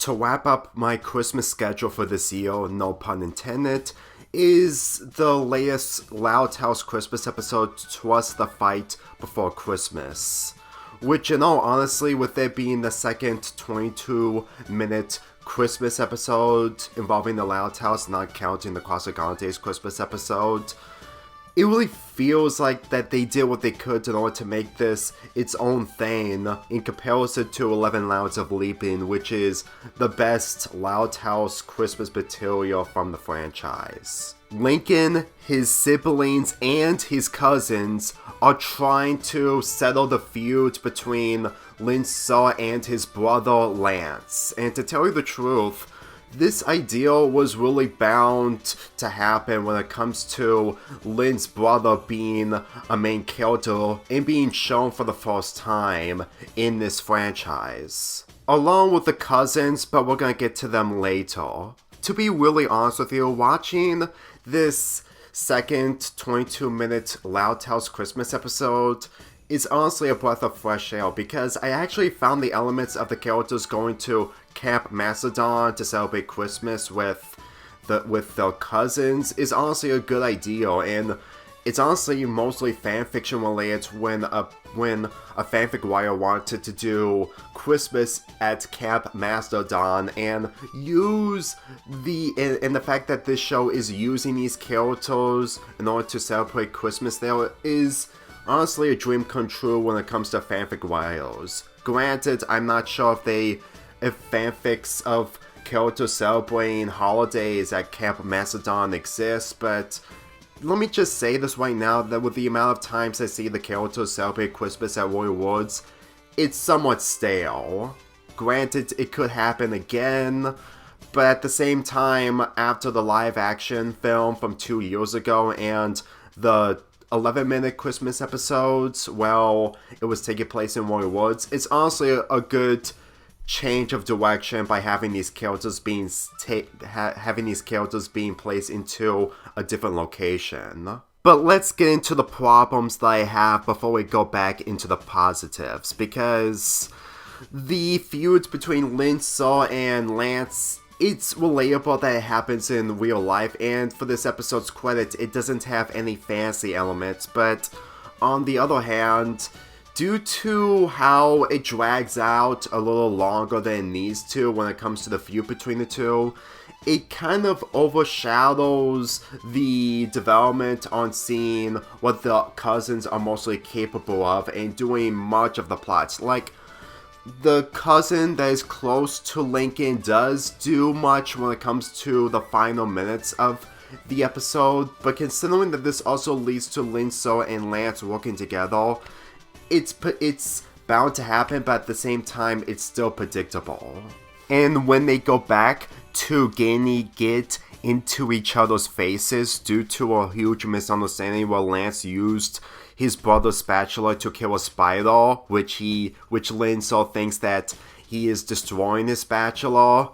To wrap up my Christmas schedule for this year, no pun intended, is the latest Loud House Christmas episode, Twas the Fight Before Christmas. Which, in all honesty, with it being the second 22-minute Christmas episode involving the Loud House, not counting the Casagante's Christmas episode, it really feels like that they did what they could in order to make this its own thing in comparison to 11 Louds of Leaping, which is the best Loud House Christmas material from the franchise. Lincoln, his siblings, and his cousins are trying to settle the feud between Linsaw and his brother Lance. And to tell you the truth, this ideal was really bound to happen when it comes to Lynn's brother being a main character and being shown for the first time in this franchise. Along with the cousins, but we're gonna get to them later. To be really honest with you, watching this second 22-minute Loud House Christmas episode is honestly a breath of fresh air because I actually found the elements of the characters going to Camp Macedon to celebrate Christmas with their cousins is honestly a good idea, and it's honestly mostly fanfiction related when a fanfic writer wanted to do Christmas at Camp Mastodon and use the fact that this show is using these characters in order to celebrate Christmas there is honestly a dream come true when it comes to fanfic writers. Granted, I'm not sure if fanfics of characters celebrating holidays at Camp Macedon exist, but let me just say this right now, that with the amount of times I see the characters celebrate Christmas at Royal Woods, it's somewhat stale. Granted, it could happen again, but at the same time, after the live-action film from 2 years ago and the 11-minute Christmas episodes, well, it was taking place in Royal Woods, it's honestly a good change of direction by having these characters being placed into a different location. But let's get into the problems that I have before we go back into the positives, because the feud between Linsaw and Lance, it's relatable that it happens in real life, and for this episode's credit, it doesn't have any fantasy elements, but on the other hand, due to how it drags out a little longer than it needs to when it comes to the feud between the two, it kind of overshadows the development on seeing what the cousins are mostly capable of and doing much of the plots. Like, the cousin that is close to Lincoln does do much when it comes to the final minutes of the episode, but considering that this also leads to Linsaw and Lance working together, it's bound to happen, but at the same time, it's still predictable. And when they go back to get into each other's faces due to a huge misunderstanding where Lance used his brother's spatula to kill a spider, which Linsaw thinks that he is destroying his spatula,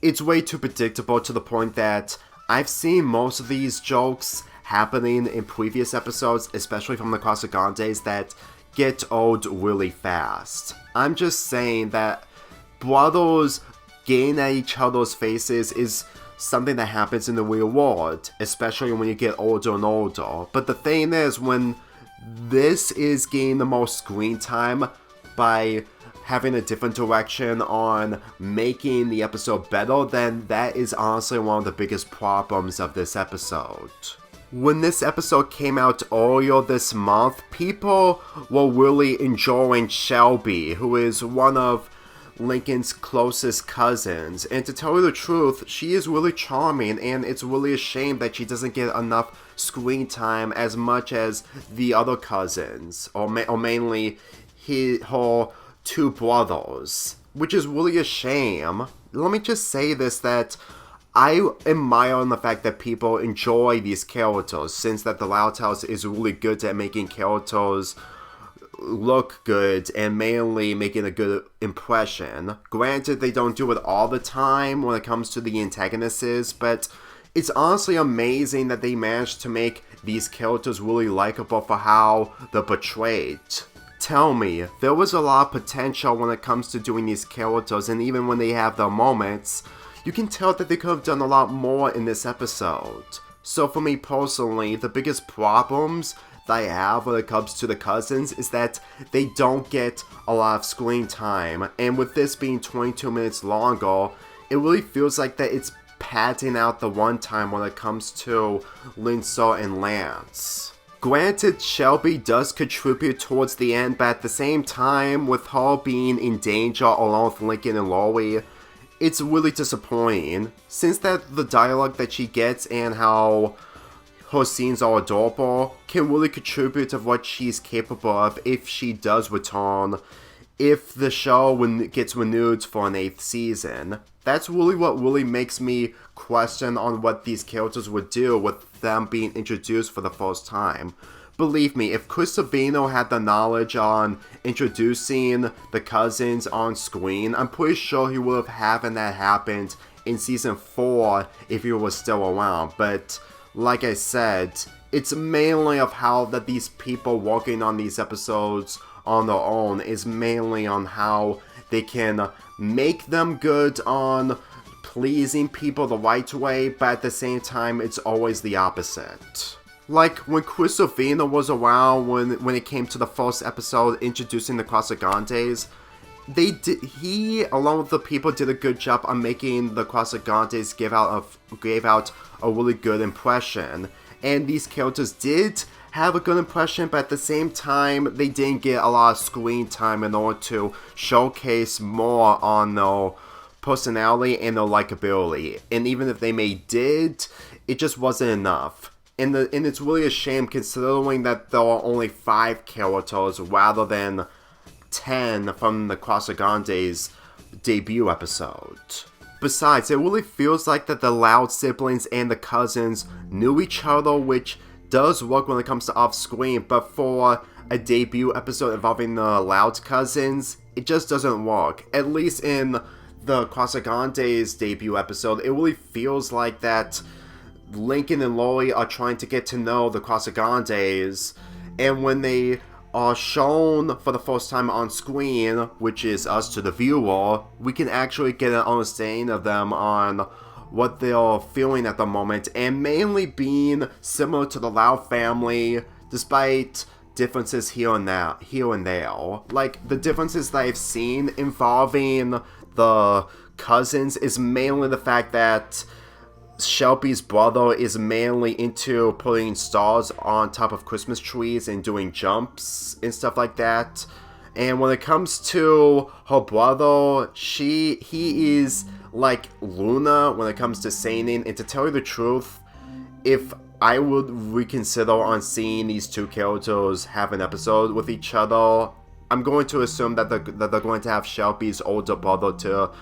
it's way too predictable to the point that I've seen most of these jokes happening in previous episodes, especially from the Casagantes, that get old really fast. I'm just saying that brothers getting at each other's faces is something that happens in the real world, especially when you get older and older. But the thing is, when this is getting the most screen time by having a different direction on making the episode better, then that is honestly one of the biggest problems of this episode. When this episode came out earlier this month, people were really enjoying Shelby, who is one of Lincoln's closest cousins. And to tell you the truth, she is really charming, and it's really a shame that she doesn't get enough screen time as much as the other cousins, or mainly her two brothers, which is really a shame. Let me just say this, that I admire on the fact that people enjoy these characters, since that the Loud House is really good at making characters look good and mainly making a good impression. Granted, they don't do it all the time when it comes to the antagonists, but it's honestly amazing that they managed to make these characters really likable for how they're portrayed. tell me, there was a lot of potential when it comes to doing these characters, and even when they have their moments, you can tell that they could have done a lot more in this episode. So for me personally, the biggest problems that I have when it comes to the cousins is that they don't get a lot of screen time, and with this being 22 minutes longer, it really feels like that it's padding out the runtime when it comes to Linso and Lance. Granted, Shelby does contribute towards the end, but at the same time, with her being in danger along with Lincoln and Lori, it's really disappointing. Since that the dialogue that she gets and how her scenes are adorable can really contribute to what she's capable of if she does return, if the show gets renewed for an 8th season. That's really what really makes me question on what these characters would do with them being introduced for the first time. Believe me, if Chris Savino had the knowledge on introducing the cousins on screen, I'm pretty sure he would have having that happened in season 4 if he was still around. But like I said, it's mainly of how that these people working on these episodes on their own is mainly on how they can make them good on pleasing people the right way, but at the same time, it's always the opposite. Like, when Chris Savino was around when it came to the first episode introducing the Casagantes, he, along with the people, did a good job on making the Casagantes gave out a really good impression. And these characters did have a good impression, but at the same time, they didn't get a lot of screen time in order to showcase more on their personality and their likability. And even if they did, it just wasn't enough. And it's really a shame considering that there are only 5 characters rather than 10 from the Casagantes debut episode. Besides, it really feels like that the Loud siblings and the cousins knew each other, which does work when it comes to off-screen, but for a debut episode involving the Loud cousins, it just doesn't work. At least in the Casagantes debut episode, it really feels like that Lincoln and Lori are trying to get to know the Casagantes, and when they are shown for the first time on screen, which is us to the viewer, we can actually get an understanding of them on what they're feeling at the moment, and mainly being similar to the Loud family, despite differences here and there. Like, the differences that I've seen involving the cousins is mainly the fact that Shelby's brother is mainly into putting stars on top of Christmas trees and doing jumps and stuff like that. And when it comes to her brother, he is like Luna when it comes to singing. And to tell you the truth, if I would reconsider on seeing these two characters have an episode with each other, I'm going to assume that they're going to have Shelby's older brother to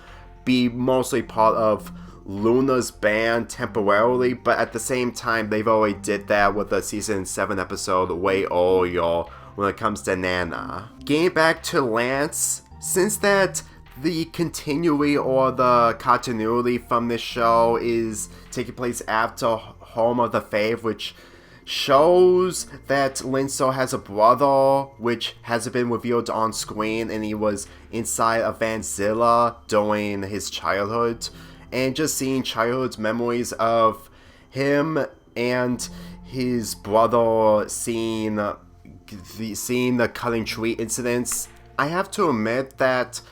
be mostly part of Luna's band temporarily, but at the same time, they've already did that with the season 7 episode way earlier when it comes to Nana. Getting back to Lance, since that the continuity or the continuity from this show is taking place after Home of the Fave, which shows that Linso has a brother, which hasn't been revealed on screen, and he was inside of Vanzilla during his childhood. And just seeing childhood memories of him and his brother seeing the cutting tree incidents, I have to admit that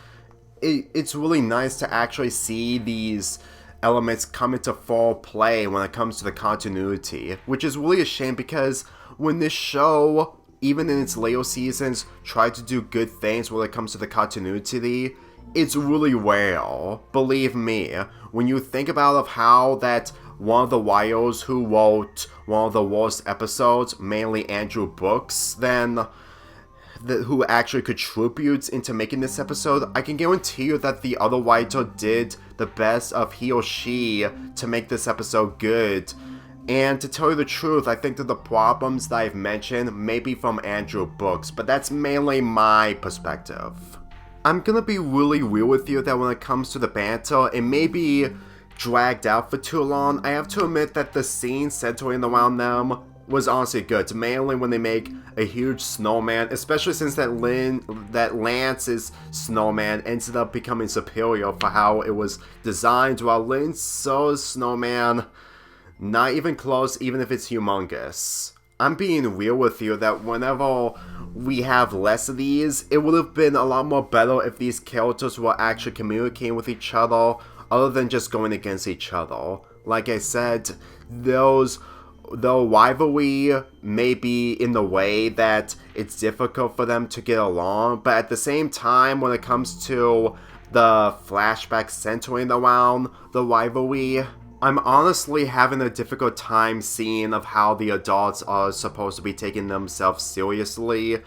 it's really nice to actually see these elements come into full play when it comes to the continuity, which is really a shame because when this show, even in its later seasons, tried to do good things when it comes to the continuity, it's really rare. Believe me, when you think about of how that one of the writers who wrote one of the worst episodes, mainly Andrew Brooks, who actually contributes into making this episode, I can guarantee you that the other writer did the best of he or she to make this episode good. And to tell you the truth, I think that the problems that I've mentioned may be from Andrew Brooks, but that's mainly my perspective. I'm gonna be really real with you that when it comes to the banter, it may be dragged out for too long. I have to admit that the scenes centering around them was honestly good, mainly when they make a huge snowman, especially since that Lance's snowman ended up becoming superior for how it was designed, while Linso's snowman, not even close, even if it's humongous. I'm being real with you that whenever we have less of these, it would have been a lot more better if these characters were actually communicating with each other than just going against each other. Like I said, the rivalry may be in the way that it's difficult for them to get along, but at the same time, when it comes to the flashback centering around the rivalry, I'm honestly having a difficult time seeing of how the adults are supposed to be taking themselves seriously,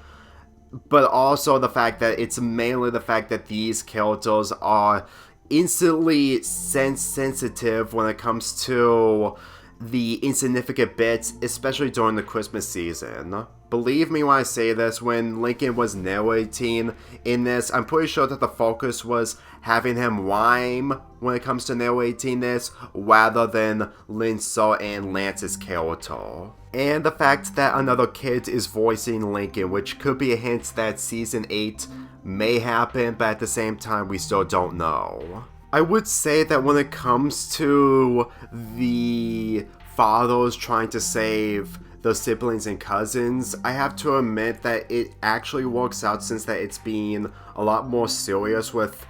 but also the fact that it's mainly the fact that these characters are instantly sensitive when it comes to the insignificant bits, especially during the Christmas season. Believe me when I say this, when Lincoln was narrating in this, I'm pretty sure that the focus was having him rhyme when it comes to narrating this, rather than Linso and Lance's character. And the fact that another kid is voicing Lincoln, which could be a hint that Season 8 may happen, but at the same time, we still don't know. I would say that when it comes to the fathers trying to save the siblings and cousins, I have to admit that it actually works out, since that it's being a lot more serious with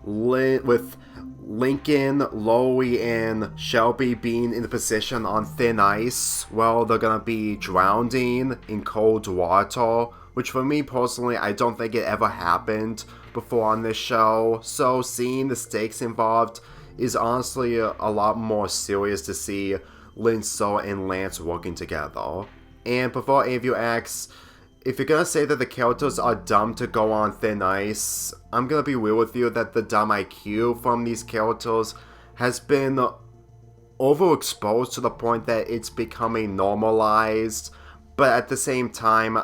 Lincoln, Loie, and Shelby being in the position on thin ice. Well, they're gonna be drowning in cold water, which for me personally, I don't think it ever happened before on this show. So seeing the stakes involved is honestly a lot more serious to see Linso and Lance working together. And before any of you asks, if you're gonna say that the characters are dumb to go on thin ice, I'm gonna be real with you that the dumb IQ from these characters has been overexposed to the point that it's becoming normalized, but at the same time,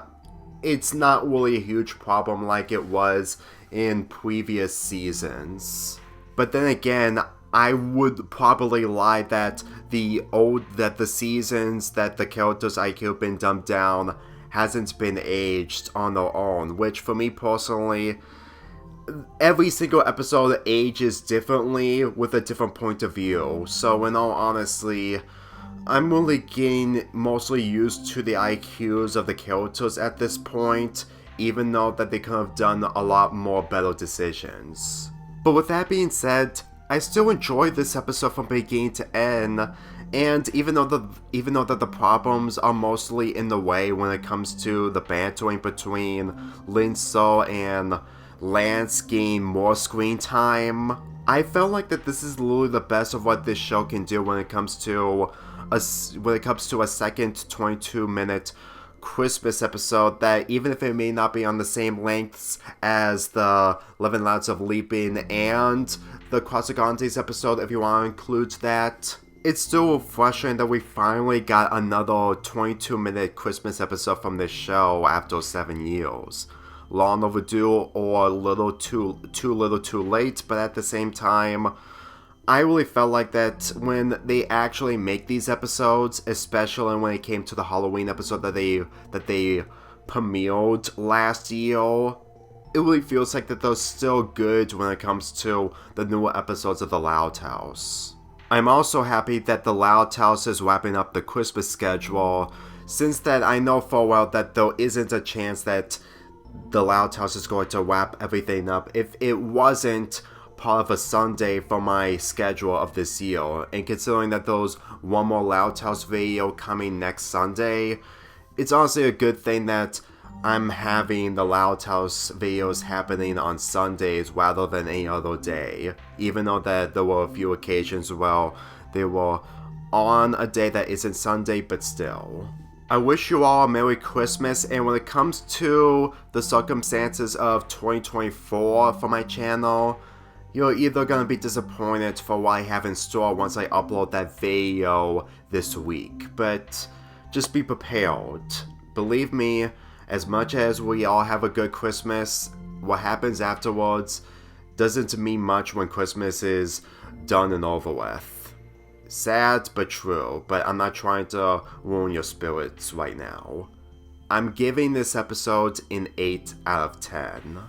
it's not really a huge problem like it was in previous seasons. But then again, I would probably lie that the seasons that the characters' IQ have been dumbed down hasn't been aged on their own, which for me personally, every single episode ages differently with a different point of view. So in all honesty, I'm really getting mostly used to the IQs of the characters at this point, even though that they could have done a lot more better decisions. But with that being said, I still enjoyed this episode from beginning to end, and even though that the problems are mostly in the way when it comes to the bantering between Linso and Lance getting more screen time, I felt like that this is literally the best of what this show can do when it comes to a second 22-minute Christmas episode, that even if it may not be on the same lengths as the 11 Louds of Leaping and the Cross-Agantes episode, if you want to include that, it's still refreshing that we finally got another 22-minute Christmas episode from this show after 7 years. Long overdue or too little too late, but at the same time, I really felt like that when they actually make these episodes, especially when it came to the Halloween episode that they premiered last year, it really feels like that they're still good when it comes to the newer episodes of The Loud House. I'm also happy that The Loud House is wrapping up the Christmas schedule, since that I know full well that there isn't a chance that The Loud House is going to wrap everything up if it wasn't part of a Sunday for my schedule of this year. And considering that there's one more Loud House video coming next Sunday, it's honestly a good thing that I'm having the Loud House videos happening on Sundays rather than any other day, even though that there were a few occasions where they were on a day that isn't Sunday, but still. I wish you all a Merry Christmas, and when it comes to the circumstances of 2024 for my channel, you're either gonna be disappointed for what I have in store once I upload that video this week, but just be prepared. Believe me, as much as we all have a good Christmas, what happens afterwards doesn't mean much when Christmas is done and over with. Sad but true, but I'm not trying to ruin your spirits right now. I'm giving this episode an 8 out of 10.